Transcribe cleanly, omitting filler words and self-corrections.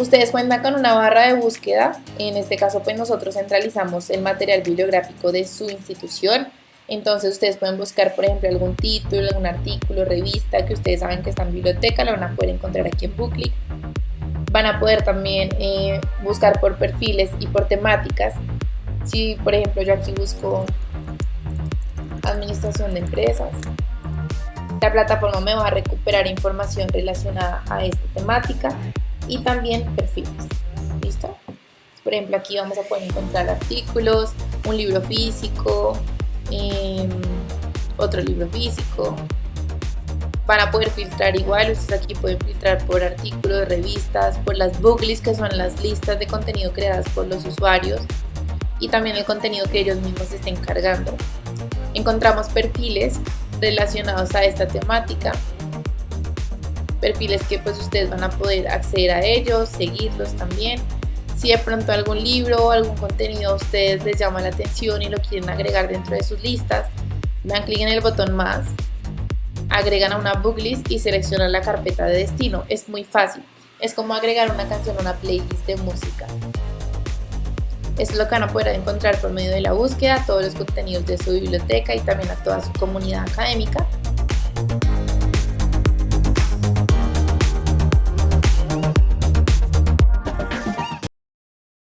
Ustedes cuentan con una barra de búsqueda, en este caso pues nosotros centralizamos el material bibliográfico de su institución, entonces ustedes pueden buscar por ejemplo algún título, algún artículo, revista que ustedes saben que está en biblioteca, lo van a poder encontrar aquí en Bookly. Van a poder también buscar por perfiles y por temáticas. Si por ejemplo yo aquí busco administración de empresas, la plataforma me va a recuperar información relacionada a esta temática y también perfiles. ¿Listo? Por ejemplo, aquí vamos a poder encontrar artículos, un libro físico, otro libro físico. Van a poder filtrar igual, ustedes aquí pueden filtrar por artículos, revistas, por las booklists, que son las listas de contenido creadas por los usuarios, y también el contenido que ellos mismos estén cargando. Encontramos perfiles relacionados a esta temática, perfiles que pues ustedes van a poder acceder a ellos, seguirlos también. Si de pronto algún libro o algún contenido a ustedes les llama la atención y lo quieren agregar dentro de sus listas, dan clic en el botón más, agregan a una booklist y seleccionan la carpeta de destino. Es muy fácil, es como agregar una canción a una playlist de música. Esto es lo que van a poder encontrar por medio de la búsqueda, todos los contenidos de su biblioteca y también a toda su comunidad académica.